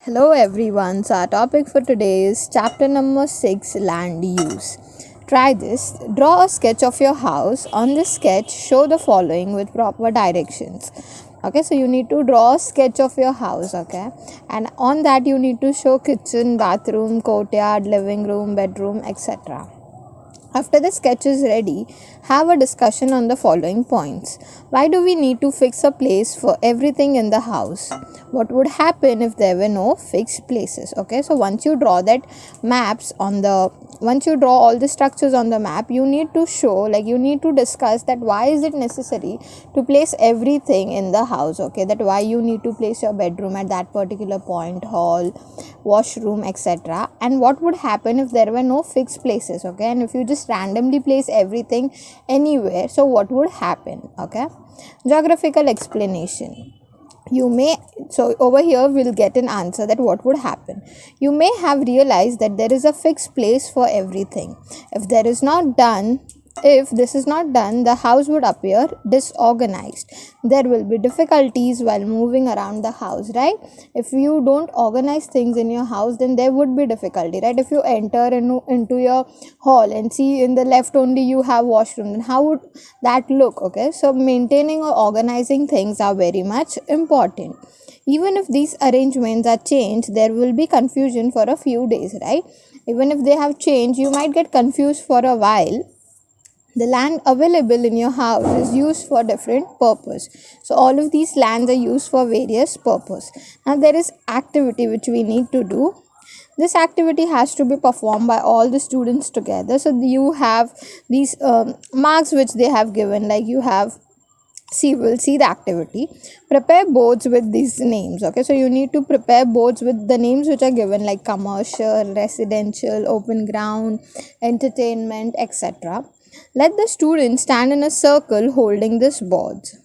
Hello everyone. So our topic for today is chapter number 6, land use. Try this. Draw a sketch of your house. On this sketch, show the following with proper directions. Okay, so you need to draw a sketch of your house, okay? And on that you need to show kitchen, bathroom, courtyard, living room, bedroom, etc. After the sketch is ready, have a discussion on the following points. Why do we need to fix a place for everything in the house? What would happen if there were no fixed places? Okay, so once you draw all the structures on the map, you need to you need to discuss that why is it necessary to place everything in the house. Okay, that why you need to place your bedroom at that particular point, hall, washroom, etc. And what would happen if there were no fixed places. Okay, and if you just randomly place everything anywhere, so what would happen? Okay, geographical explanation. Over here we'll get an answer that what would happen. You may have realized that there is a fixed place for everything. If this is not done, the house would appear disorganized. There will be difficulties while moving around the house, right? If you don't organize things in your house, then there would be difficulty, right? If you enter into your hall and see in the left only you have washroom, then how would that look? Okay, so maintaining or organizing things are very much important. Even if these arrangements are changed, there will be confusion for a few days, right? Even if they have changed, you might get confused for a while. The land available in your house is used for different purpose. So all of these lands are used for various purpose. Now there is activity which we need to do. This activity has to be performed by all the students together. So you have these marks which they have given, like you have we'll see the activity. Prepare boards with these names. Okay, so you need to prepare boards with the names which are given, like commercial, residential, open ground, entertainment, etc. Let the students stand in a circle holding these boards.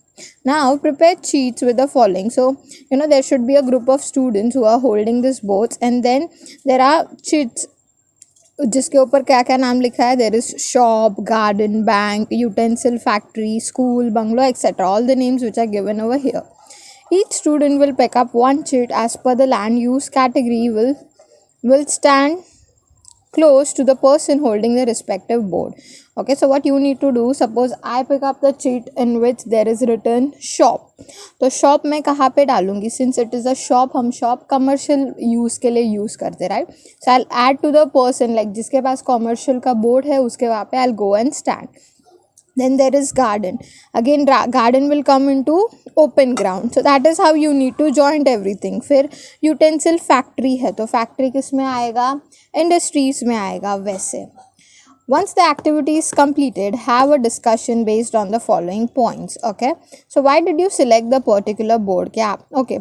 Now prepare cheats with the following. So there should be a group of students who are holding these boards, and then there are cheats जिसके ऊपर क्या क्या नाम लिखा है. There is shop, garden, bank, utensil factory, school, bungalow, etc. All the names which are given over here. Each student will pick up one cheat as per the land use category will stand close to the person holding the respective board. Okay, so what you need to do, suppose I pick up the cheat in which there is written shop. तो shop मैं कहाँ पे डालूंगी? Since it is a shop, हम shop commercial use के लिए use करते, right? So I add to the person, like जिसके पास कॉमर्शियल का बोर्ड है उसके वहाँ पे I go and stand. Then there is garden. Again, garden will come into open ground. So that is how you need to join everything. फिर utensil factory है, तो factory किस में आएगा? Industries में आएगा. वैसे once the activity is completed, have a discussion based on the following points. Okay, so why did you select the particular board? क्या okay,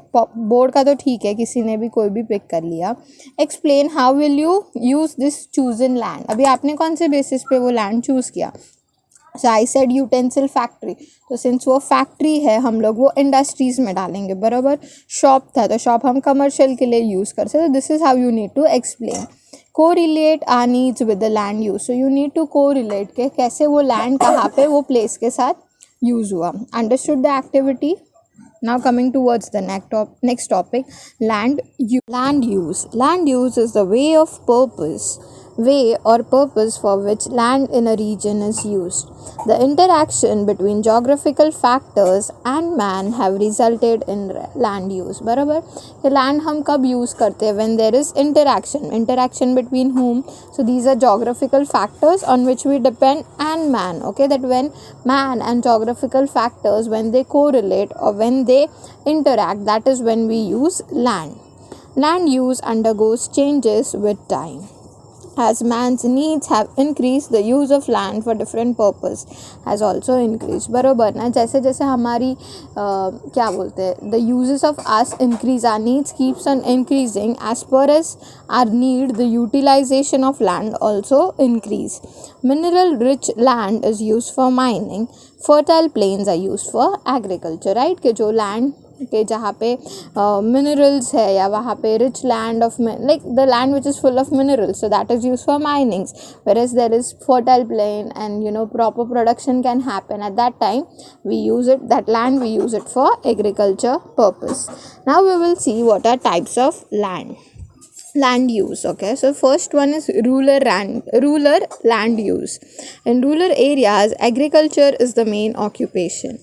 board का तो ठीक है, किसी ने भी कोई भी pick कर लिया. Explain how will you use this chosen land. अभी आपने कौन से basis पे वो land choose किया? So I said utensil factory. तो सिंस वो फैक्ट्री है, हम लोग वो इंडस्ट्रीज में डालेंगे, बराबर. शॉप था तो शॉप हम कमर्शियल के लिए यूज़ कर सकते. This is how you need to explain. Correlate our needs with the land use. So you need to correlate के कैसे वो लैंड कहाँ पे वो प्लेस के साथ यूज हुआ. Understood the activity. Now coming towards the next topic, land use. Land use is the way or purpose for which land in a region is used. The interaction between geographical factors and man have resulted in land use. बराबर. ये land हम कब use करते हैं? When there is interaction between whom? So these are geographical factors on which we depend and man. Okay, that when man and geographical factors, when they correlate or when they interact, that is when we use land. Land use undergoes changes with time. As man's needs have increased, the use of land for different purpose has also increased. बरोबर ना, जैसे जैसे हमारी क्या बोलते हैं, the uses of us increase, our needs keeps on increasing. As per as our need, the utilization of land also increase. Mineral rich land is used for mining. Fertile plains are used for agriculture, right? कि जो land कि जहाँ पे minerals है या वहाँ पे rich land of like the land which is full of minerals, so that is use for minings, whereas there is fertile plain and proper production can happen at that time. We use it, that land we use it for agriculture purpose. Now we will see what are types of land use. Okay, so first one is rural land use. In rural areas, agriculture is the main occupation.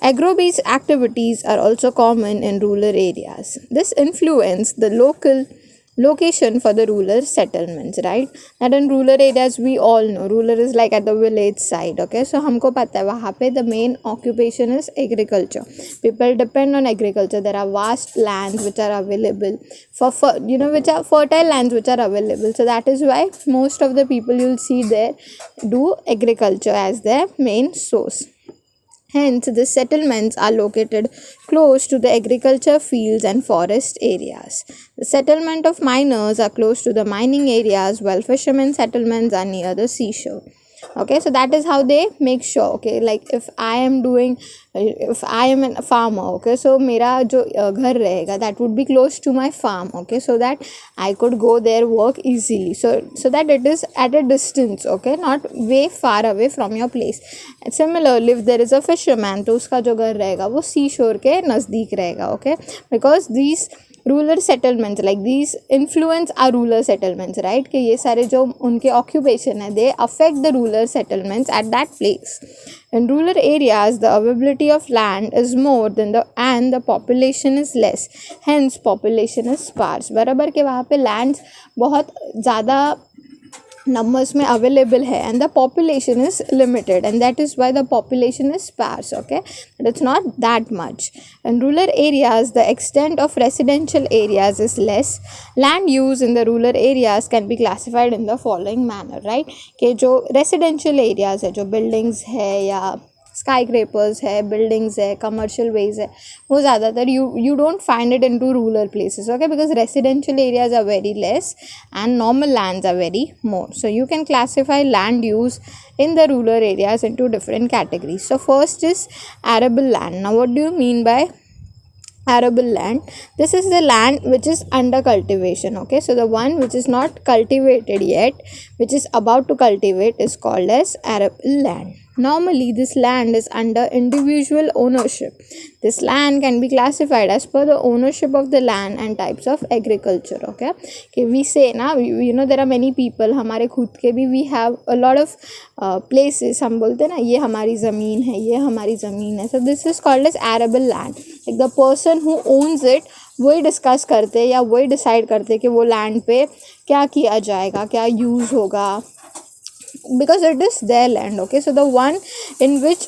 Agro-based activities are also common in rural areas. This influence the local location for the rural settlements, right? And in rural areas, we all know rural is like at the village side. Okay, so हमको पता है वहाँ पे the main occupation is agriculture. People depend on agriculture. There are vast lands which are available for which are fertile lands which are available. So that is why most of the people you'll see there do agriculture as their main source. Hence, the settlements are located close to the agriculture fields and forest areas. The settlement of miners are close to the mining areas, while fishermen settlements are near the seashore. Okay, so that is how they make sure. Okay, like if I am a farmer, okay, so मेरा जो घर रहेगा that would be close to my farm. Okay, so that I could go there work easily, so that it is at a distance, okay, not way far away from your place. Similarly, if there is a fisherman, तो उसका जो घर रहेगा वो sea shore के नज़दीक रहेगा. Okay, because these rural settlements like these influence are rural settlements, right, कि ये सारे जो उनके ऑक्यूपेशन है they affect the rural settlements at that place. In rural areas, the availability of land is more than and the population is less. Hence, population is sparse. बराबर के वहाँ पे lands बहुत ज़्यादा numbers में available है and the population is limited, and that is why the population is sparse. Okay, but it's not that much. In rural areas, the extent of residential areas is less. Land use in the rural areas can be classified in the following manner, right, कि जो residential areas है, जो buildings है या skyscrapers है, buildings है, commercial ways है, वो ज़्यादातर you don't find it into rural places. Okay, because residential areas are very less and normal lands are very more. So you can classify land use in the rural areas into different categories. So first is arable land. Now what do you mean by arable land? This is the land which is under cultivation. Okay, so the one which is not cultivated yet, which is about to cultivate, is called as arable land. Normally, this land is under individual ownership. This land can be classified as per the ownership of the land and types of agriculture. Okay, we say now, there are many people, हमारे खुद के भी we have a lot of places. हम बोलते हैं ना, ये हमारी ज़मीन है, ये हमारी ज़मीन है. So this is called as arable land. Like the person who owns it, वही डिस्कस करते या वही डिसाइड करते कि वो लैंड पे क्या किया जाएगा, क्या यूज़ होगा, because it is their land. Okay, so the one in which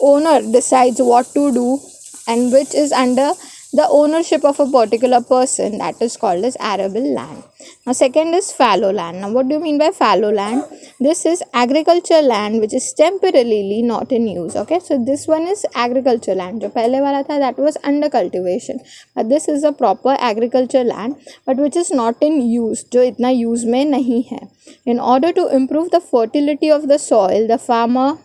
owner decides what to do and which is under the ownership of a particular person, that is called as arable land. Now second is fallow land. Now what do you mean by fallow land? This is agricultural land which is temporarily not in use. Okay, so this one is agricultural land. जो पहले वाला था that was under cultivation, but this is a proper agricultural land but which is not in use, जो इतना use में नहीं है. In order to improve the fertility of the soil, the farmer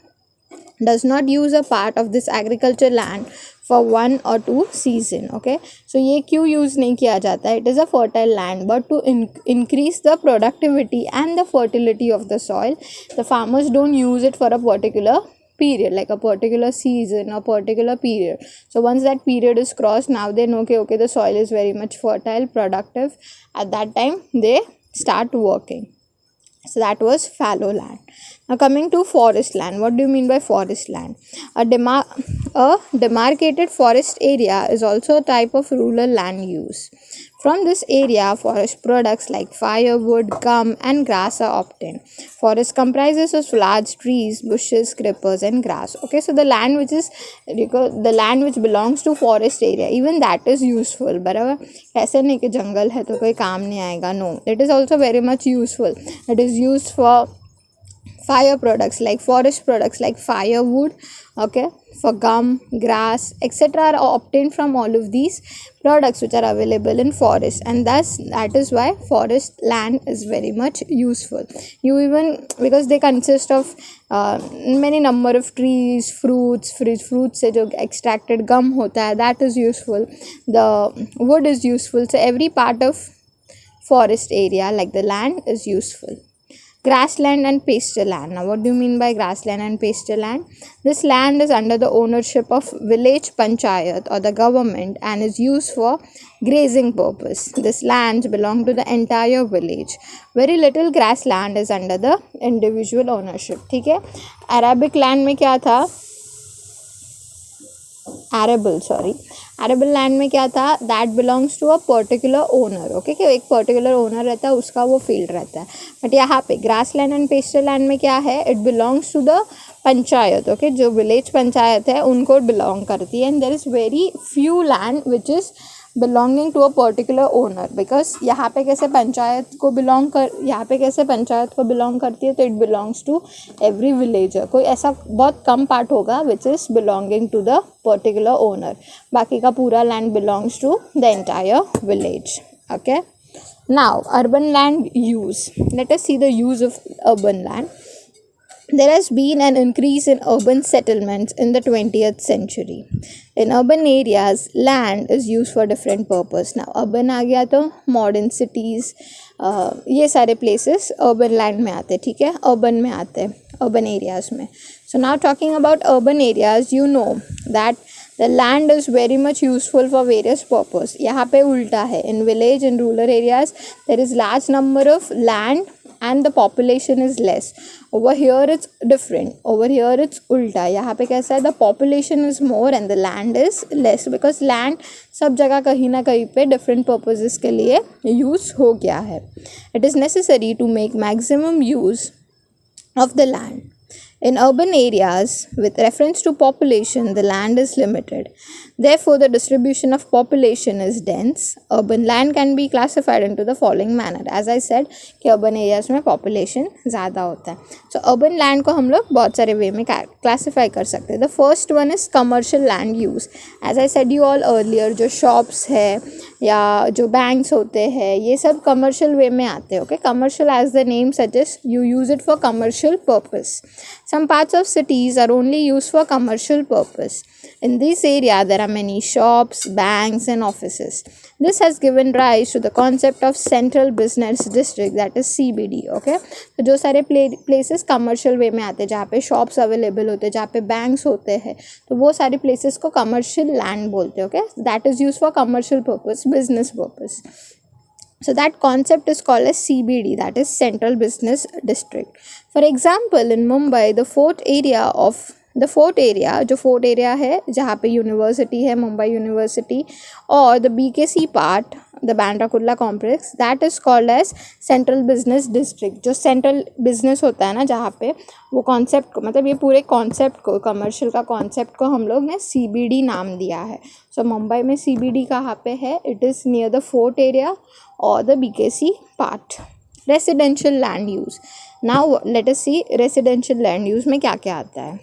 does not use a part of this agricultural land for 1 or 2 season. Okay, so ये क्यों use नहीं किया जाता है? It is a fertile land, but to increase the productivity and the fertility of the soil, the farmers don't use it for a particular period, like a particular season or particular period. So once that period is crossed, now they know okay, the soil is very much fertile, productive. At that time, they start working. So that was fallow land. Now coming to forest land. What do you mean by forest land? A demarcated forest area is also a type of rural land use. From this area, forest products like firewood, gum and grass are obtained. Forest comprises of large trees, bushes, creepers and grass. Okay, so the land which belongs to forest area, even that is useful. बराबर, ऐसे नहीं कि जंगल है तो कोई काम नहीं आएगा. No, it is also very much useful. It is used for fire products like forest products like firewood, okay, for gum, grass, etc. are obtained from all of these products which are available in forest, and thus that is why forest land is very much useful. You even, because they consist of many number of trees, fruits से जो extracted gum होता है, that is useful, the wood is useful, so every part of forest area like the land is useful. Grassland and pasture land. Now what do you mean by grassland and pasture land? This land is under the ownership of village panchayat or the government and is used for grazing purpose. This lands belong to the entire village. Very little grassland is under the individual ownership. ठीक है. Arabic land में क्या था? Arable land में क्या था? That belongs to a particular owner. Okay, कि एक particular owner रहता है, उसका वो field रहता है. But यहाँ पे grassland and pasture land में क्या है? It belongs to the panchayat. Okay, जो village पंचायत है उनको belong करती है, and there is very few land which is belonging to a particular owner, because यहाँ पे कैसे पंचायत को belong करती है, तो it belongs to every villager. कोई ऐसा बहुत कम part होगा which is belonging to the particular owner, बाकी का पूरा land belongs to the entire village. Okay, now urban land use. Let us see the use of urban land. There has been an increase in urban settlements in the 20th century. In urban areas, land is used for different purpose. Now, urban आ गया तो modern cities, ये सारे places urban land में आते, ठीक है, urban में आते, urban areas में. So now talking about urban areas, you know that the land is very much useful for various purpose. यहाँ पे उल्टा है. In village and rural areas, there is large number of land and the population is less. Over here it's different. Over here it's ulta. यहाँ पे कैसा है? The population is more and the land is less, because land सब जगह कहीं ना कहीं पे different purposes के लिए use हो गया है. It is necessary to make maximum use of the land. In urban areas, with reference to population, the land is limited. Therefore, the distribution of population is dense. Urban land can be classified into the following manner. As I said, कि urban areas में population ज़्यादा होता है. So, urban land को हम लोग बहुत सारे way में classify कर सकते हैं. The first one is commercial land use. As I said you all earlier, जो shops है या जो banks होते हैं, ये सब commercial way में आते हैं. Okay, commercial as the name suggests, you use it for commercial purpose. Some parts of cities are only used for commercial purpose. In this area, there are many shops, banks and offices. This has given rise to the concept of central business district, that is CBD. Okay, तो जो सारे places commercial way में आते हैं, जहाँ पे shops available होते हैं, जहाँ पे banks होते हैं, तो वो सारे places को commercial land बोलते हैं. Okay, that is used for commercial purpose, business purpose. So that concept is called as CBD, that is Central Business District. For example, in Mumbai, the fort area जो fort area है जहाँ पे university है, Mumbai university, और the BKC part, the Bandra Kurla complex, that is called as central business district. जो central business होता है ना, जहाँ पे वो कॉन्सेप्ट को, मतलब ये पूरे कॉन्सेप्ट को, कमर्शियल का कॉन्सेप्ट को हम लोग ने CBD नाम दिया है. सो मुंबई में CBD कहाँ पे है? It is near the fort area और the BKC part. Residential land use. Now let us see residential land use में क्या क्या आता है.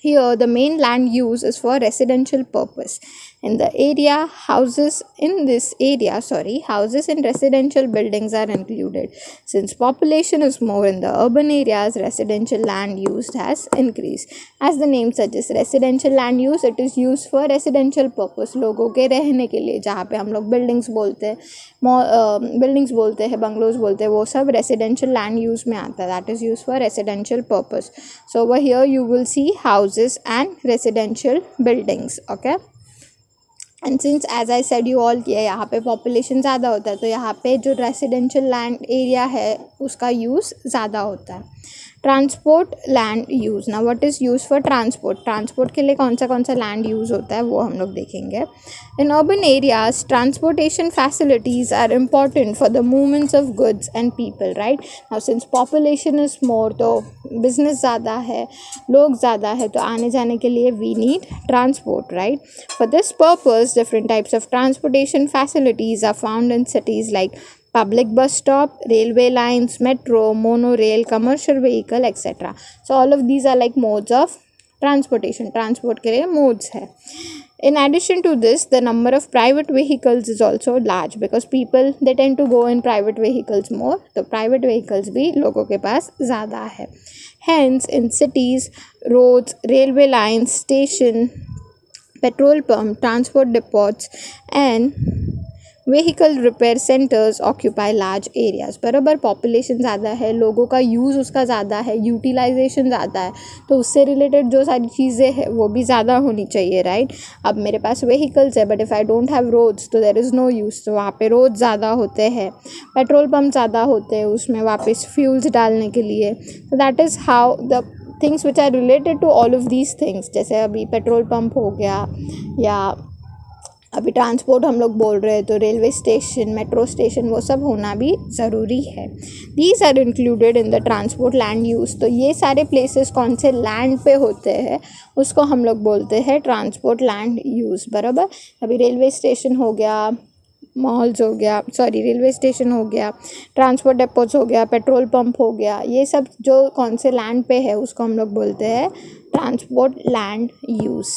Here, the main land use is for residential purpose. Houses in residential buildings are included. Since population is more in the urban areas, residential land used has increased. As the name suggests, residential land use, it is used for residential purpose. लोगों के रहने के लिए, जहाँ पे हम लोग buildings बोलते हैं, bungalows बोलते हैं, वो सब residential land use में आता है. That is used for residential purpose. So over here you will see houses and residential buildings. Okay. And since as I said you all, ये यहाँ पे पॉपुलेशन ज़्यादा होता है, तो यहाँ पे जो रेसिडेंशियल लैंड एरिया है उसका यूज़ ज़्यादा होता है. Transport land use. ना what is use for transport के लिए कौन सा लैंड यूज़ होता है वो हम लोग देखेंगे. In urban areas transportation facilities are important for the movements of goods and people. Right now since population is more, तो बिजनेस ज़्यादा है, लोग ज़्यादा है, तो आने जाने के लिए we need transport. Right, for this purpose different types of transportation facilities are found in cities like public bus stop, railway lines, metro, monorail, commercial vehicle, etc. So all of these are like modes of transportation. Transport के लिए modes है. In addition to this, the number of private vehicles is also large because people they tend to go in private vehicles more. तो private vehicles भी लोगों के पास ज़्यादा है. Hence, in cities, roads, railway lines, station, petrol pump, transport depots, and vehicle repair centres occupy large areas. बराबर population ज़्यादा है, लोगों का यूज़ उसका ज़्यादा है, यूटिलाइजेशन ज़्यादा है, तो उससे रिलेटेड जो सारी चीज़ें हैं वो भी ज़्यादा होनी चाहिए, राइट. अब मेरे पास व्हीकल्स है but if I don't have roads तो देयर इज़ नो यूज़. तो वहाँ पे रोड ज़्यादा होते हैं, पेट्रोल पम्प ज़्यादा होते हैं उसमें वापस फ्यूल्स डालने के लिए. तो that is how the things which are related to all of these things. जैसे अभी पेट्रोल पम्प हो गया या अभी ट्रांसपोर्ट हम लोग बोल रहे हैं तो रेलवे स्टेशन, मेट्रो स्टेशन वो सब होना भी ज़रूरी है. These are included in the transport land use. तो ये सारे प्लेसेस कौन से लैंड पे होते हैं उसको हम लोग बोलते हैं ट्रांसपोर्ट लैंड यूज़. बराबर. अभी रेलवे स्टेशन हो गया, मॉल्स हो गया, रेलवे स्टेशन हो गया, ट्रांसपोर्ट डेपोट्स हो गया, पेट्रोल पंप हो गया, ये सब जो कौन से लैंड पे है उसको हम लोग बोलते हैं transport land use.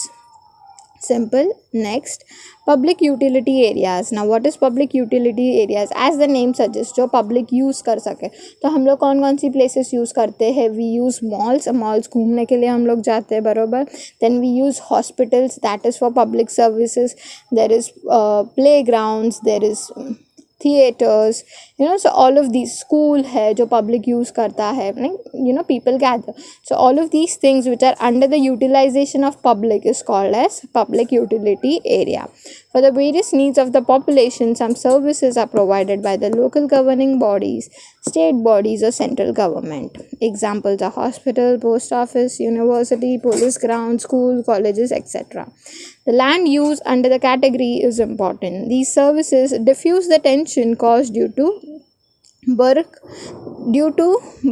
Simple. Next, public utility areas. Now what is public utility areas? As the name suggests, जो public use कर सके. तो हम लोग कौन कौन सी places use करते हैं? We use malls. Malls घूमने के लिए हम लोग जाते हैं, बरोबर. Then we use hospitals, that is for public services. There is playgrounds, there is theaters, so all of these. School है जो public use करता है, people gather. So all of these things which are under the utilization of public is called as public utility area. For the various needs of the population, some services are provided by the local governing bodies, state bodies or central government. Examples are hospital, post office, university, police ground, school, colleges, etc. The land use under the category is important. These services diffuse the tension caused due to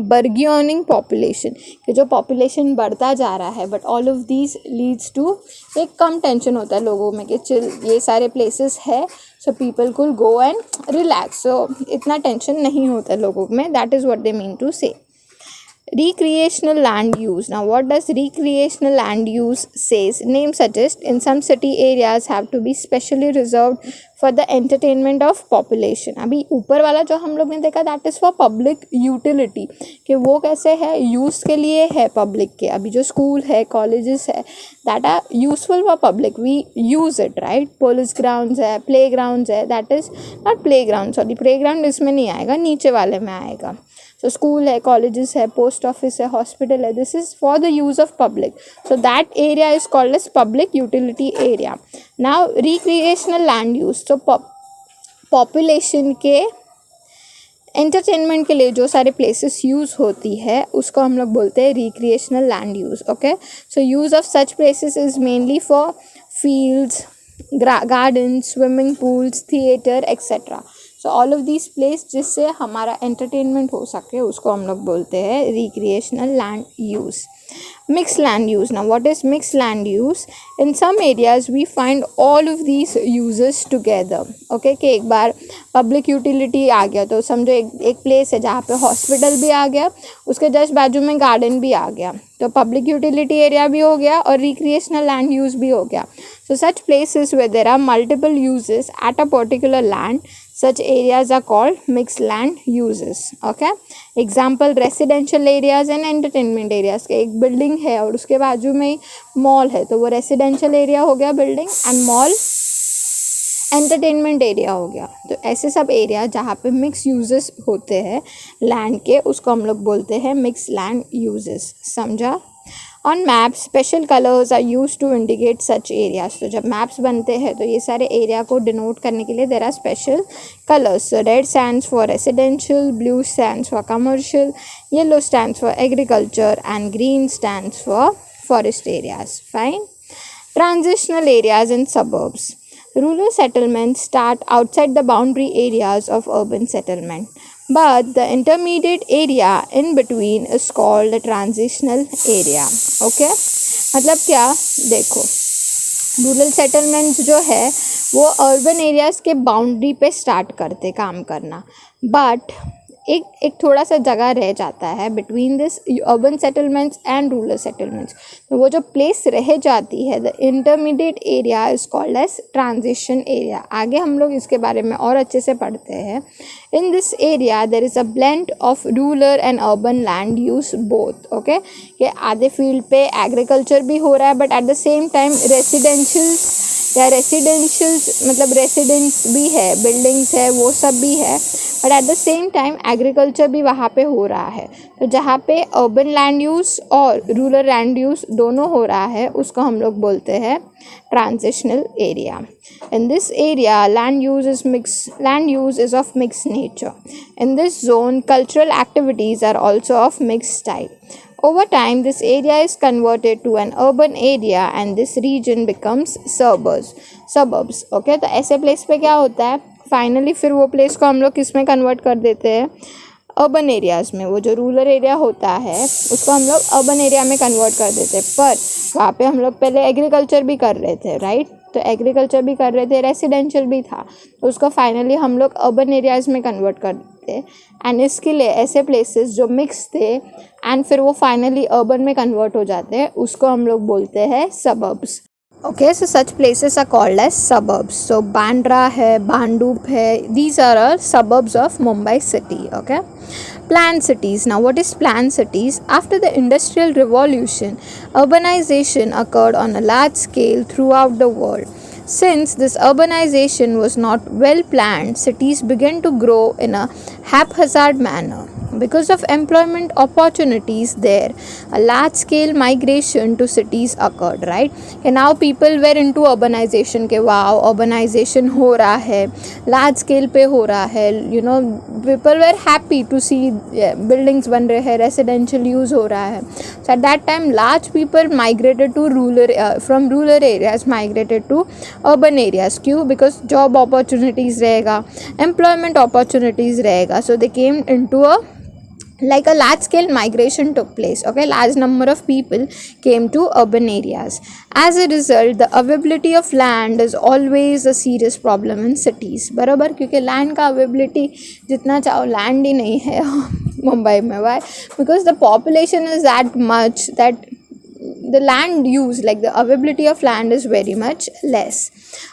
burgeoning population, कि जो population बढ़ता जा रहा है, but all of these leads to एक कम tension होता है लोगों में कि चिल ये सारे places है, so people could go and relax, so इतना tension नहीं होता लोगों में. That is what they mean to say. Recreational land use. Now what does recreational land use says? Name suggests in some city areas have to be specially reserved for the entertainment of population. अभी ऊपर वाला जो हम लोग ने देखा that is for public utility, कि वो कैसे है use के लिए है public के. अभी जो school है, colleges है, that are useful for public, we use it, right. Police grounds है, playgrounds है, that is not playground, sorry, playground इसमें नहीं आएगा, नीचे वाले में आएगा. So school है, colleges है, post office है, hospital है, this is for the use of public. So that area is called as public utility area. Now recreational land use. So population के entertainment के लिए जो सारे places use होती है उसको हम लोग बोलते हैं recreational land use. Okay. So use of such places is mainly for fields, gardens, swimming pools, theater, etc. So all of these places जिससे हमारा entertainment हो सके उसको हम लोग बोलते हैं recreational land use. Mixed land use. Now what is mixed land use? In some areas we find all of these uses together. Okay, कि एक बार public utility आ गया तो समझो एक place है जहाँ पे hospital भी आ गया, उसके just बाजू में garden भी आ गया, तो public utility area भी हो गया और recreational land use भी हो गया. So such places where there are multiple uses at a particular land, such areas are called mixed land uses. Okay. Example residential areas and entertainment areas. एक building है और उसके बाजू में mall है तो वो residential area हो गया building and mall entertainment area हो गया. तो ऐसे सब area जहाँ पे mixed uses होते हैं land के उसको हम लोग बोलते हैं mixed land uses. समझा? On maps, special colors are used to indicate such areas. तो जब maps बनते हैं तो ये सारे area को denote करने के लिए there are special colors. So red stands for residential, blue stands for commercial, yellow stands for agriculture and green stands for forest areas. Fine. Transitional areas and suburbs. Rural settlements start outside the boundary areas of urban settlement, but the intermediate area in between is called a transitional area. Okay, मतलब क्या देखो, rural settlements जो है वो urban areas के boundary पे start करते काम करना, बट एक एक थोड़ा सा जगह रह जाता है between this urban settlements and rural settlements. तो वो जो प्लेस रह जाती है, the intermediate area is called as transition area. आगे हम लोग इसके बारे में और अच्छे से पढ़ते हैं। In this area there is a blend of rural and urban land use both. Okay, कि आधे फील्ड पे एग्रीकल्चर भी हो रहा है, but at the same time residentials मतलब रेसिडेंस भी है, बिल्डिंग्स है, वो सब भी है, but at the same time agriculture भी वहाँ पे हो रहा है। तो जहाँ पे अर्बन लैंड यूज़ और रूरल लैंड यूज़ दोनों हो रहा है, उसको हम लोग बोलते हैं transitional area. In this area, land use is of mixed nature. In this zone, cultural activities are also of mixed type. Over time, this area is converted to an urban area and this region becomes suburbs. Okay, तो ऐसे place पे क्या होता है, finally फिर वो place को हम लोग किस में कन्वर्ट कर देते हैं, अर्बन एरियाज़ में। वो जो रूरल एरिया होता है उसको हम लोग अर्बन एरिया में कन्वर्ट कर देते हैं, पर वहाँ पे हम लोग पहले एग्रीकल्चर भी कर रहे थे, राइट। तो एग्रीकल्चर भी कर रहे थे, रेसिडेंशियल भी था, तो उसको फाइनली हम लोग अर्बन एरियाज़ में कन्वर्ट कर देते। एंड इसके लिए ऐसे प्लेसेस जो मिक्स थे एंड फिर वो फाइनली अर्बन में कन्वर्ट हो जाते हैं, उसको हम लोग बोलते हैं suburbs. Okay, so such places are called as suburbs. So Bandra है, Bhandup है, these are all suburbs of Mumbai city. Okay, planned cities. Now what is planned cities? After the industrial revolution, urbanization occurred on a large scale throughout the world. Since this urbanization was not well planned, cities began to grow in a haphazard manner. Because of employment opportunities there, a large scale migration to cities occurred, right? And now people were into urbanization के wow, urbanization हो रहा है, large scale पे हो रहा है, you know, people were happy to see buildings बन रहे हैं, residential use हो रहा है. So at that time large people migrated to from rural areas migrated to urban areas. क्यों? Because job opportunities रहेगा, employment opportunities रहेगा, so they came into a large scale migration took place. Okay, large number of people came to urban areas. As a result, the availability of land is always a serious problem in cities. बराबर, क्योंकि land का availability जितना चाहो land ही नहीं है मुंबई में. Why? Because the population is that much that the land use, like the availability of land, is very much less.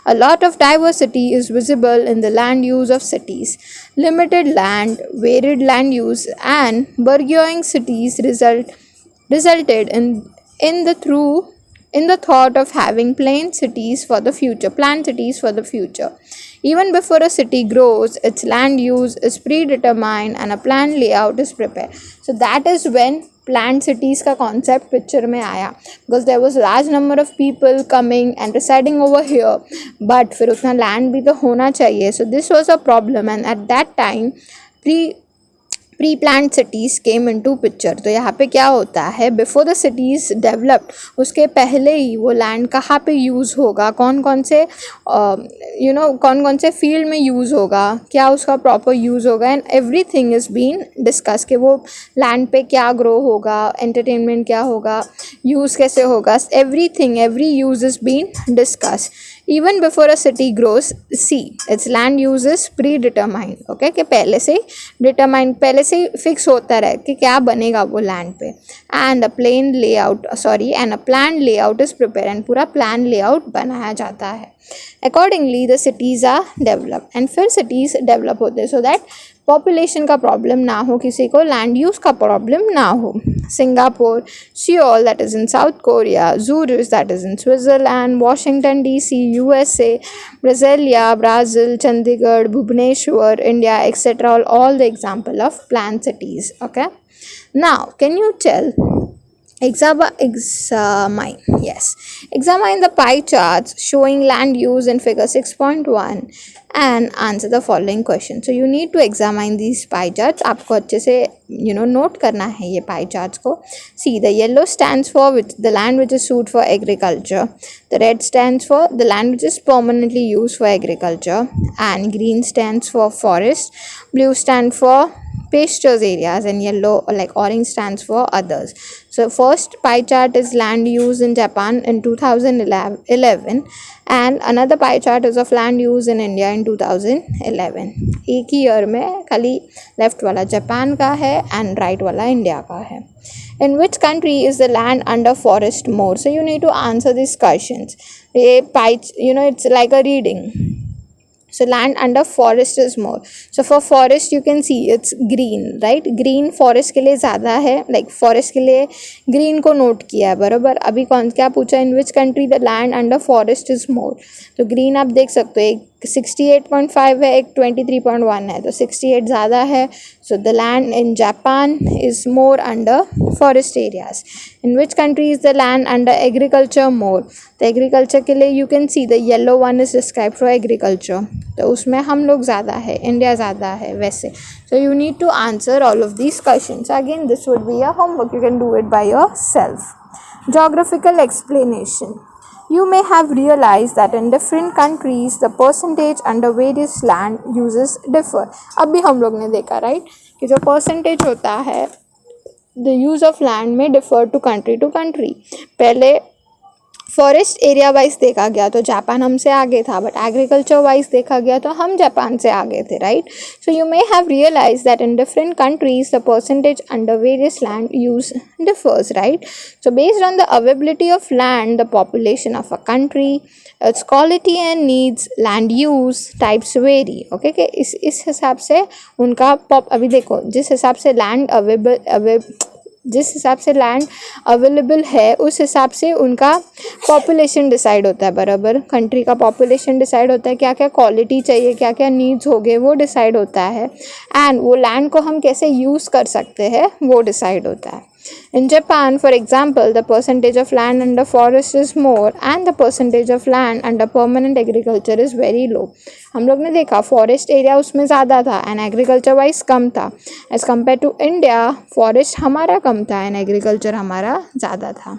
A lot of diversity is visible in the land use of cities. Limited land, varied land use, and burgeoning cities resulted in the thought of having planned cities for the future. Even before a city grows, its land use is predetermined and a planned layout is prepared. So that is when planned cities का concept picture में आया, because there was large number of people coming and residing over here, but फिर उतना land भी तो होना चाहिए. So this was a problem, and at that time pre-planned cities came into picture. तो यहाँ पे क्या होता है, बिफोर द सिटीज़ डेवलप्ड, उसके पहले ही वो लैंड कहाँ पे यूज़ होगा, कौन कौन से फील्ड में यूज़ होगा, क्या उसका प्रॉपर यूज़ होगा, and everything is been discuss कि वो लैंड पे क्या ग्रो होगा, एंटरटेनमेंट क्या होगा, यूज़ कैसे होगा, every use is being discussed. Even before a city grows, its land use is predetermined. Okay, कि पहले से फिक्स होता रहे कि क्या बनेगा वो लैंड पे, and a planned layout is prepared, and पूरा प्लान लेआउट बनाया जाता है. Accordingly, the cities are developed, and फिर cities develop होते हैं so that पॉपुलेशन का प्रॉब्लम ना हो, किसी को लैंड यूज़ का प्रॉब्लम ना हो. Singapore, Seoul that is in South Korea, Zurich that is in Switzerland, Washington DC USA, Brasilia, Brazil, Chandigarh, Bhubaneswar, India, etc. all the example of planned cities. Okay, now can you tell, examine the pie charts showing land use in figure 6.1 and answer the following question. So you need to examine these pie charts. आपको अच्छे से note करना है ये pie charts को. See, the yellow stands for the land which is suited for agriculture, the red stands for the land which is permanently used for agriculture, and green stands for forest, blue stands for pastures areas, and yellow or like orange stands for others. So first pie chart is land use in Japan in 2011, and another pie chart is of land use in India in 2011. एक ही year में खाली left वाला Japan का है and right वाला India का है. In which country is the land under forest more? So you need to answer these questions. ये pie, it's like a reading. So land under forest is more. So for forest you can see it's green, right? Green forest के लिए ज़्यादा है, like forest के लिए green को note किया है, बराबर. अभी कौन क्या पूछा, in which country the land under forest is more? तो green आप देख सकते हो, एक 68.5 है, एक 23.1 है, तो 68 ज़्यादा है. So the land in Japan is more under forest areas. In which country is the land under agriculture more? तो agriculture के लिए you can see the yellow one is described for agriculture. तो उसमें हम लोग ज़्यादा है, इंडिया ज़्यादा है वैसे. So you need to answer all of these questions. Again, this would be a homework. You can do it by yourself. Geographical explanation. You may have realized that in different countries the percentage under various land uses differ. अभी हम लोग ने देखा right कि जो percentage होता है the use of land may differ to country. पहले फॉरेस्ट एरिया वाइज देखा गया तो जापान हमसे आगे था, बट एग्रीकल्चर वाइज देखा गया तो हम जापान से आगे थे, right. So you may have realise that in different countries the percentage under various land use differs, right. So based on the availability of land, the population of a country, its quality and needs, land use types vary. Okay कि इस हिसाब से उनका अभी देखो जिस हिसाब से लैंड अवेलेबल है उस हिसाब से उनका पॉपुलेशन डिसाइड होता है, बराबर. कंट्री का पॉपुलेशन डिसाइड होता है, क्या क्या क्वालिटी चाहिए, क्या क्या नीड्स हो गए वो डिसाइड होता है, एंड वो लैंड को हम कैसे यूज़ कर सकते हैं वो डिसाइड होता है. In Japan, for example, the percentage of land under forest is more and the percentage of land under permanent agriculture is very low. हम लोग ने देखा फॉरेस्ट एरिया उसमें ज़्यादा था एंड एग्रीकल्चर वाइज कम था. As compare to India forest हमारा कम था एंड एग्रीकल्चर हमारा ज़्यादा था.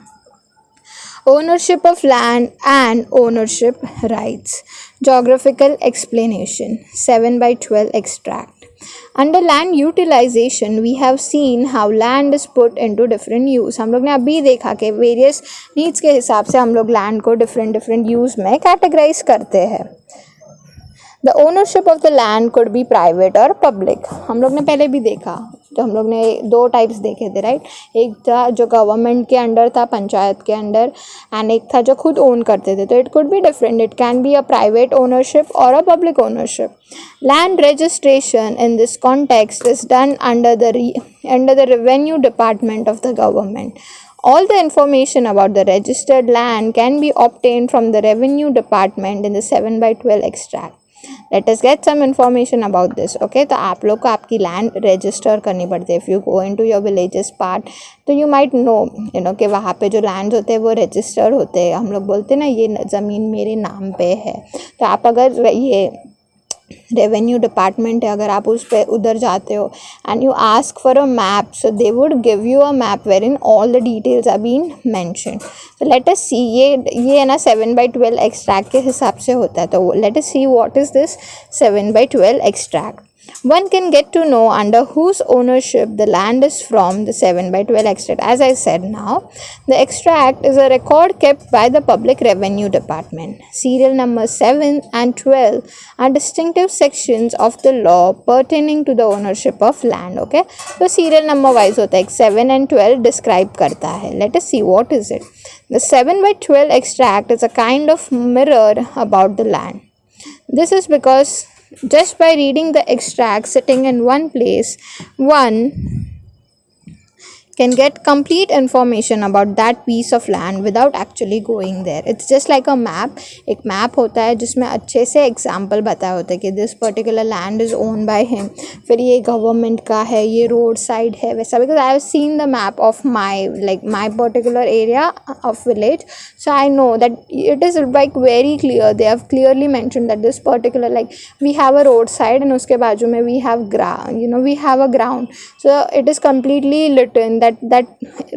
Ownership of land and ownership rights. Geographical explanation. 7/12 extract. Under land utilization, we have seen how land is put into different use. हम लोग ने अभी देखा कि various needs के हिसाब से हम लोग land को different use में categorize करते हैं. The ownership of the land could be private or public. हम लोग ने पहले भी देखा, तो हम लोग ने दो टाइप्स देखे थे, राइट. एक था जो गवर्नमेंट के अंडर था, पंचायत के अंडर, एंड एक था जो खुद ओन करते थे. तो it could be different. It can be a private ownership और a public ownership. Land registration in this context is done under the revenue department of the government. All the information about the registered land can be obtained from the revenue department in the 7/12 extract. Let us get some information about this. Okay, तो आप लोग को आपकी land register करनी पड़ती है. If you go in to your villages part तो you might know कि वहाँ पे जो लैंड होते हैं वो रजिस्टर्ड होते हैं. हम लोग बोलते हैं ना ये ज़मीन मेरे नाम पे है. तो आप अगर ये रेवेन्यू डिपार्टमेंट है, अगर आप उस पर उधर जाते हो and you ask for a map, so they would give you a map where in all the details are been mention. तो लेट अस सी, ये है ना 7/12 एक्सट्रैक्ट के हिसाब से होता है. तो let us see what is this 7/12 extract. One can get to know under whose ownership the land is from the 7/12 extract. As I said now, the extract is a record kept by the Public Revenue Department. Serial numbers 7 and 12 are distinctive sections of the law pertaining to the ownership of land. Okay, so serial number wise होता है. 7 and 12 describe करता है. Let us see what is it. The 7/12 extract is a kind of mirror about the land. This is because just by reading the extract sitting in one place, one can get complete information about that piece of land without actually going there. It's just like a map. एक map होता है जिसमें अच्छे से example बताया होता है कि this particular land is owned by him. फिर ये government का है, ये road side है वैसा. Because I have seen the map of my particular area of village, so I know that it is like very clear. They have clearly mentioned that this particular we have a road side and उसके बाजू में we have we have a ground. So it is completely written that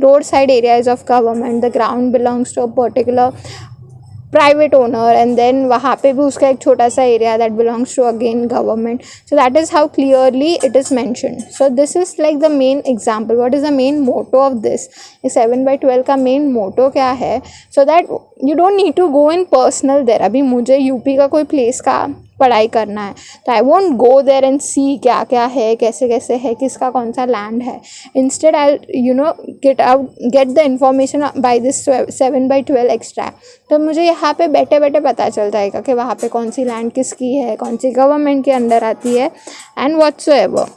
roadside area is of government. The ground belongs to a particular private owner and then वहाँ पे भी उसका एक छोटा सा area that belongs to again government. So that is how clearly it is mentioned. So this is like the main example. What is the main motto of this? 7/12 का main motto क्या है? So that you don't need to go in personal there. अभी मुझे UP का कोई place का पढ़ाई करना है तो I won't go there and see क्या क्या है, कैसे कैसे है, किसका कौन सा लैंड है. Instead I get the information by this 7/12 extract. तो मुझे यहाँ पे बैठे बैठे पता चल जाएगा कि वहाँ पे कौन सी लैंड किसकी है, कौन सी गवर्नमेंट के अंडर आती है and whatsoever.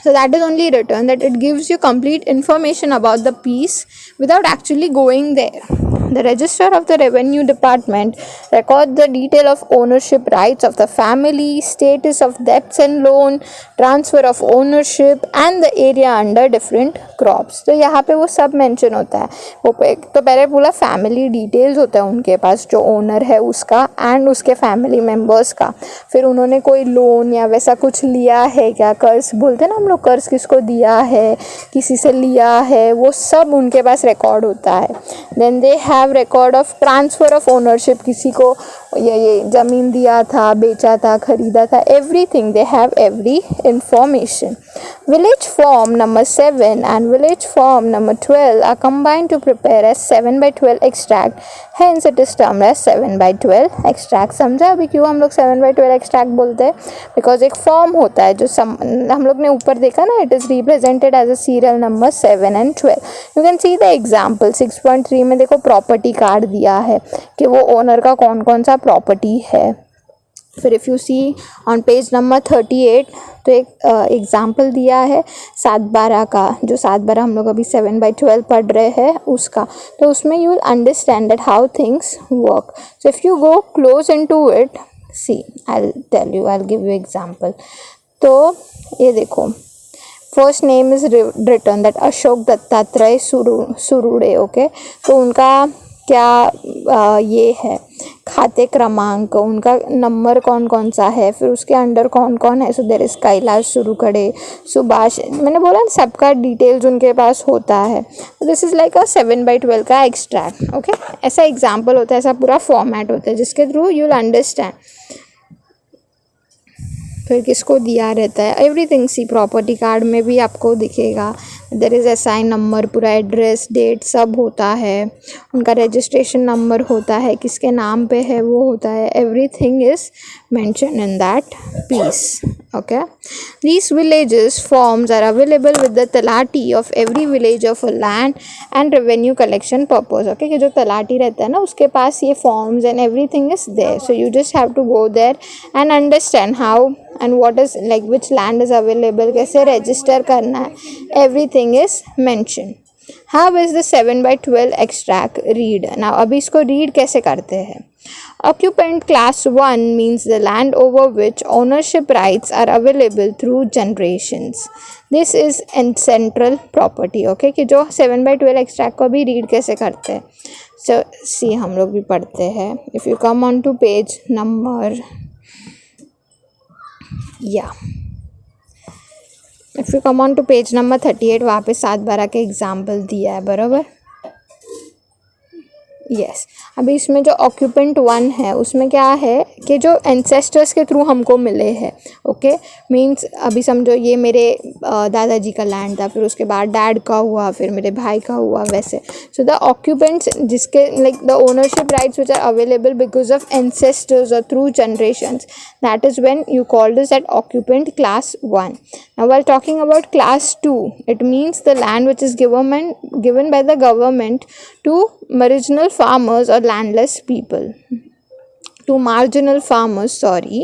So that is only written that it gives you complete information about the piece without actually going there. The Register of the Revenue Department records the detail of ownership rights of the family, status of debts and loan, transfer of ownership and the area under different crops. तो यहाँ पे वो सब mention होता है. वो तो पहले पूरा फैमिली डिटेल्स होता है उनके पास, जो ओनर है उसका एंड उसके फैमिली मेम्बर्स का. फिर उन्होंने कोई लोन या वैसा कुछ लिया है क्या, कर्ज बोलते हैं ना हम लोग, कर्ज किसको दिया है, किसी से लिया है, वो सब उनके पास रिकॉर्ड होता है. Then they have record of transfer of ownership, किसी को ये ज़मीन दिया था, बेचा था, खरीदा था, everything they have every information. Village form number 7 and village form number 12 are combined to prepare as 7/12 extract. Hence it is termed as 7/12 extract. समझा अभी क्यों हम लोग 7/12 extract बोलते हैं? बिकॉज एक फॉर्म होता है जो हम लोग ने ऊपर देखा ना, it is represented as a serial number 7 and 12. You can see the example. 6.3 में देखो प्रॉपर्टी कार्ड दिया है कि वो ओनर का कौन कौन सा प्रॉपर्टी है. फिर if you see on page number 38 तो एक एग्ज़ाम्पल दिया है 7/12 का, जो 7/12 हम लोग अभी 7/12 पढ़ रहे हैं उसका. तो उसमें you will understand that how things work. So if you go close in to it, see I will tell you, I will give you example. तो ये देखो, first name is written that Ashok Dattatreya Surude. Okay, तो उनका क्या ये है खाते क्रमांक, उनका नंबर कौन कौन सा है, फिर उसके अंडर कौन कौन है. सो देर इज़ कैलाश सुरुकड़े, सुभाष, मैंने बोला ना सबका डिटेल्स उनके पास होता है. दिस इज़ लाइक अ 7/12 का एक्सट्रैक्ट. ओके, ऐसा एग्जाम्पल होता है, ऐसा पूरा फॉर्मेट होता है जिसके थ्रू यू विल अंडरस्टैंड. फिर किसको दिया रहता है एवरीथिंग. सी प्रॉपर्टी कार्ड में भी आपको दिखेगा, देर इज़ असाइन नंबर, पूरा एड्रेस, डेट सब होता है. उनका रजिस्ट्रेशन नंबर होता है, किसके नाम पे है वो होता है. Everything is mention in that piece. Okay, these villages forms are available with the talati of every village of a land and revenue collection purpose. Okay, कि जो तलाटी रहता है ना उसके पास ये forms and everything is there. So you just have to go there and understand how and what is like which land is available, कैसे register करना है, everything is mentioned. How is the 7/12 extract read? Now अभी इसको read कैसे करते हैं? Occupant class 1 means the land over which ownership rights are available through generations. This is ancestral property. Okay, कि जो 7/12 extract को भी read कैसे करते हैं. So see हम लोग भी पढ़ते हैं. If you come on to page number If you come on to page number 38, वहाँ पे 7/12 के एग्जाम्पल दिया है, बराबर. यस, अभी इसमें जो ऑक्यूपेंट 1 है उसमें क्या है कि जो एंसेस्टर्स के थ्रू हमको मिले हैं. ओके, मींस अभी समझो ये मेरे दादाजी का लैंड था, फिर उसके बाद डैड का हुआ, फिर मेरे भाई का हुआ, वैसे. सो द ऑक्यूपेंट्स जिसके like the ownership rights which are available because of ancestors और through generations, that is when you call this at occupant class 1. Now while talking about class 2, it means the land which is given by the government to marginal farmers or landless people. To marginal farmers, sorry.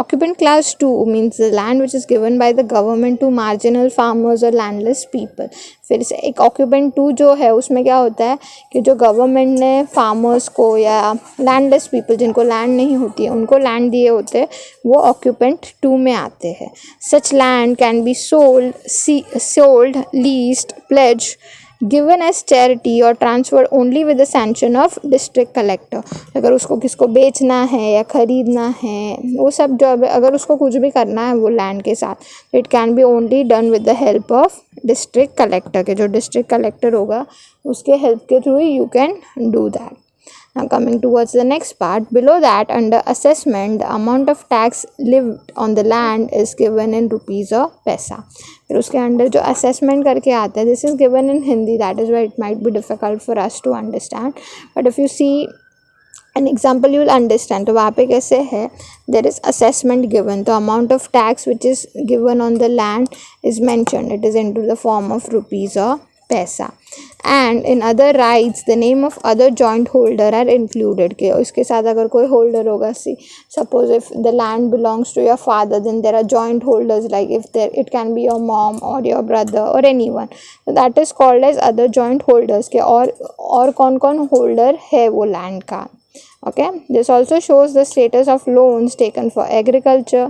Occupant class 2 means the land which is given by the government to marginal farmers or landless people. फिर से एक occupant 2 जो है उसमें क्या होता है कि जो गवर्नमेंट ने फार्मर्स को या लैंडलेस पीपल जिनको लैंड नहीं होती है उनको लैंड दिए होते हैं, वो ऑक्यूपेंट 2 में आते हैं. Such land can be sold, leased, pledge, given as charity or transferred only with the sanction of district collector. अगर उसको किसको बेचना है या ख़रीदना है, वो सब जो अगर उसको कुछ भी करना है वो लैंड के साथ, it can B only done with the help of district collector. के जो डिस्ट्रिक्ट कलेक्टर होगा उसके हेल्प के through you can do that. Now coming towards the next part, below that under assessment the amount of tax lived on the land is given in rupees or paisa. फिर उसके under जो assessment करके आता है, this is given in Hindi, that is why it might be difficult for us to understand, but if you see an example you will understand. तो वहाँ पे कैसे है, there is assessment given, तो amount of tax which is given on the land is mentioned, it is into the form of rupees or पैसा. And in other rights the name of other joint holder are included, के उसके साथ अगर कोई holder होगा, see suppose if the land belongs to your father then there are joint holders, like if there it can be your mom और your brother और any one, that is called as other joint holders के. और कौन कौन holder है वो land का. Okay, this also shows the status of loans taken for agriculture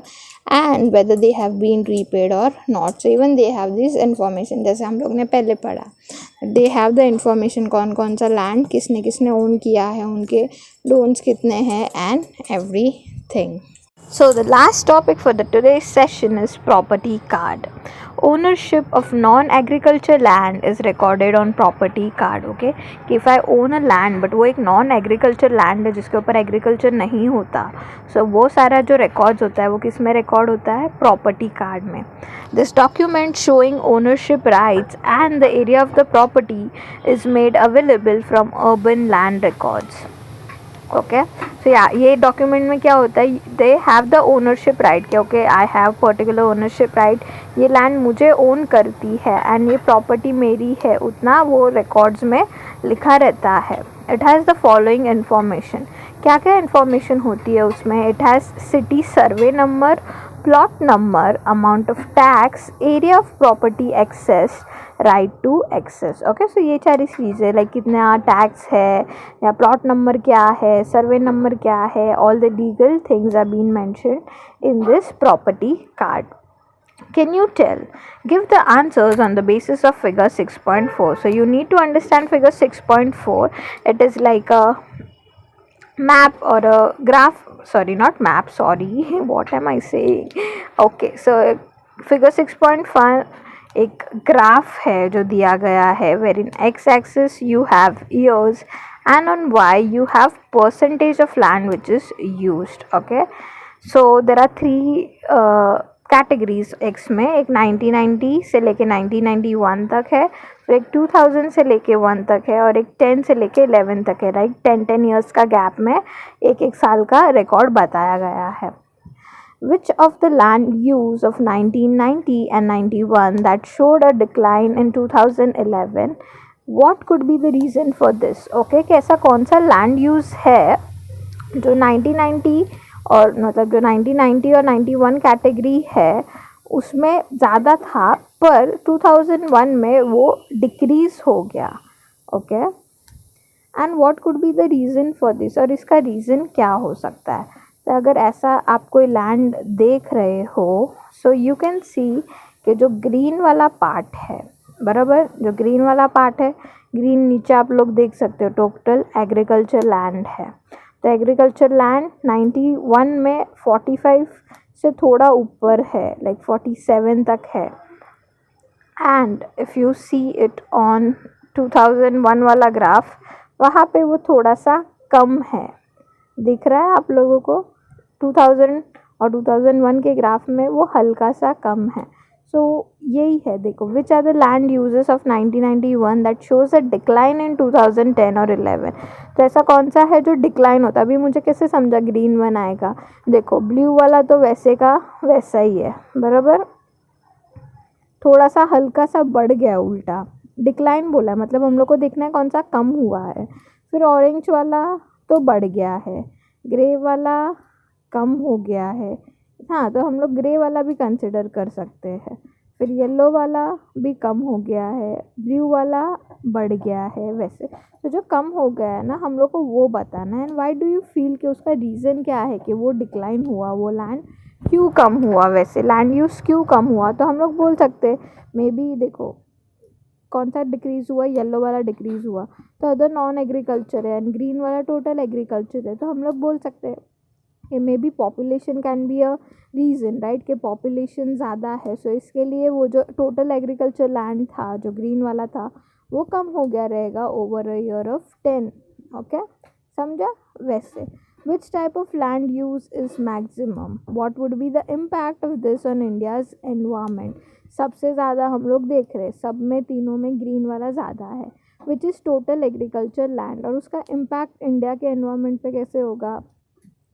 and whether they have been repaid or not. So even they have this information, जैसे हम लोग ने पहले पढ़ा, they have the information कौन कौन सा लैंड किसने किसने ओन किया है, उनके लोन्स कितने हैं and everything. So the last topic for the today's session is property card. Ownership of non-agriculture land is recorded on property card. Okay, कि if I own a land but वो एक non-agriculture land है जिसके ऊपर agriculture नहीं होता, so वो सारा जो records होता है वो किस में record होता है, property card में. This document showing ownership rights and the area of the property is made available from urban land records. Okay, so या ये डॉक्यूमेंट में क्या होता है, they have the ownership right, कि okay I have particular ownership right, ये land मुझे own करती है एंड ये प्रॉपर्टी मेरी है, उतना वो रिकॉर्ड्स में लिखा रहता है. It has the following information, क्या क्या इन्फॉर्मेशन होती है उसमें. It has city survey number, plot number, amount of tax, area of property access, right to access. Okay, so ये सारी चीज़ें लाइक कितना टैक्स है या प्लॉट नंबर क्या है, सर्वे नंबर क्या है, all the legal things are been mentioned in this property card. Can you tell? Give the answers on the basis of figure 6.4. So you need to understand figure 6.4. It is like a map or a graph. Sorry, not map. Sorry, what am I saying? Okay, so figure 6.5 एक graph है जो दिया गया है, where in X axis you have years and on Y you have percentage of land which is used. Okay, so there are 3 categories X में, एक 1990 से लेके 1991 तक है, फिर एक 2000 से लेके 1 तक है और एक 10 से लेके 11 तक है. राइट, 10 ईयर्स का गैप में एक साल का रिकॉर्ड बताया गया है. Which of the land use of 1990 and 91 that showed a decline in 2011? What could be the reason for this? Okay, कि ऐसा कौन सा land use है जो 1990 और मतलब जो 1990 और 91 कैटेगरी है उसमें ज़्यादा था पर 2001 में वो डिक्रीज हो गया. Okay, and what could be the reason for this, और इसका रीज़न क्या हो सकता है. तो अगर ऐसा आप कोई लैंड देख रहे हो, सो यू कैन सी कि जो ग्रीन वाला पार्ट है, बराबर, जो ग्रीन वाला पार्ट है, ग्रीन नीचे आप लोग देख सकते हो टोटल एग्रीकल्चर लैंड है. तो एग्रीकल्चर लैंड 91 में 45 से थोड़ा ऊपर है, लाइक 47 तक है. And if you see it on 2001 वाला ग्राफ, वहाँ पे वो थोड़ा सा कम है, दिख रहा है आप लोगों को. 2000 और 2001 के ग्राफ में वो हल्का सा कम है. सो यही है, देखो, which are the land uses of 1991 that shows a decline in 2010 और 11. तो ऐसा कौन सा है जो डिक्लाइन होता है. अभी मुझे कैसे समझा ग्रीन वन आएगा, देखो ब्लू वाला तो वैसे का वैसा ही है, बराबर, थोड़ा सा हल्का सा बढ़ गया, उल्टा डिक्लाइन बोला है, मतलब हम लोग को देखना है कौन सा कम हुआ है. फिर ऑरेंज वाला तो बढ़ गया है, ग्रे वाला कम हो गया है, हाँ, तो हम लोग ग्रे वाला भी कंसिडर कर सकते हैं. फिर येलो वाला भी कम हो गया है, ब्लू वाला बढ़ गया है. वैसे तो जो कम हो गया है ना, हम लोग को वो बताना है. And why do you feel कि उसका रीज़न क्या है कि वो डिक्लाइन हुआ, वो लैंड क्यों कम हुआ, वैसे लैंड यूज़ क्यों कम हुआ. तो हम लोग बोल सकते हैं मे बी, देखो कौन सा डिक्रीज़ हुआ, येलो वाला डिक्रीज़ हुआ, तो अदर नॉन एग्रीकल्चर है, एंड ग्रीन वाला टोटल एग्रीकल्चर है. तो हम लोग बोल सकते हैं कि may be population can be a reason, right, कि पॉपुलेशन ज़्यादा है, सो इसके लिए वो जो टोटल एग्रीकल्चर लैंड था जो ग्रीन वाला था वो कम हो गया रहेगा over a year of 10. Okay, समझा? वैसे which type of land use is maximum, what would be the impact of this on India's environment. सबसे ज़्यादा हम लोग देख रहे हैं, सब में तीनों में ग्रीन वाला ज़्यादा है, which is total agriculture land, और उसका इम्पैक्ट इंडिया के एनवायरनमेंट पे कैसे होगा.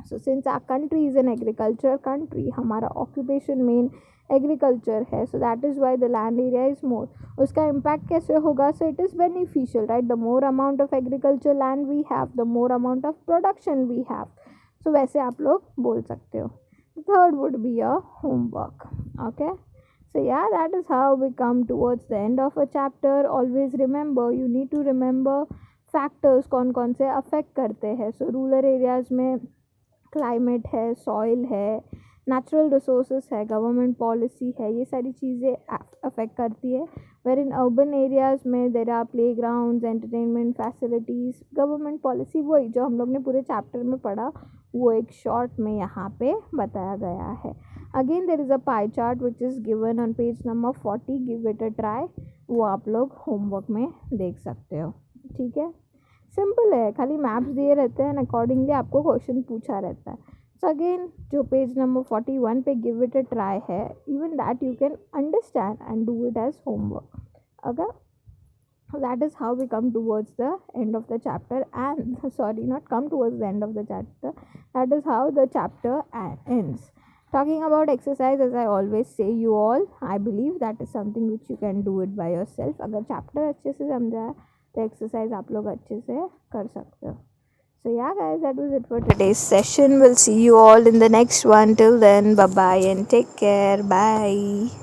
So since our country is an agriculture country, हमारा ऑक्यूपेशन मेन एग्रीकल्चर है, so that is why the land area is more. उसका इम्पैक्ट कैसे होगा? So it is beneficial, right. The more amount of agriculture land we have, the more amount of production we have. So वैसे आप लोग बोल सकते हो. Third would be a homework. Okay, so yeah, that is how we come towards the end of a chapter. Always remember, you need to remember factors कौन कौन से affect करते हैं. So rural areas में climate है, soil है, natural resources है, government policy है, ये सारी चीज़ें affect करती है. Where in urban areas में there are playgrounds, entertainment facilities, government policy वही जो हम लोग ने पूरे chapter में पढ़ा, वो एक short में यहाँ पे बताया गया है. Again there is a pie chart which is given on page number 40. Give it a try. वो आप लोग homework में देख सकते हो. ठीक है, सिंपल है, खाली मैप्स दिए रहते हैं, अकॉर्डिंगली आपको क्वेश्चन पूछा रहता है. सो अगेन जो पेज नंबर 41 पे गिव इट अ ट्राई है, even that you can understand and do it as homework. अगर that is how we come towards the end of the chapter, and sorry, not come towards the end of the chapter, that is how the chapter ends. Talking about exercise, as I always say you all, I believe that is something which you can do it by yourself. अगर chapter अच्छे से समझा है तो exercise आप लोग अच्छे से कर सकते हो. So yeah guys, that was it for today's session. We'll see you all in the next one. Till then, bye bye and take care. Bye.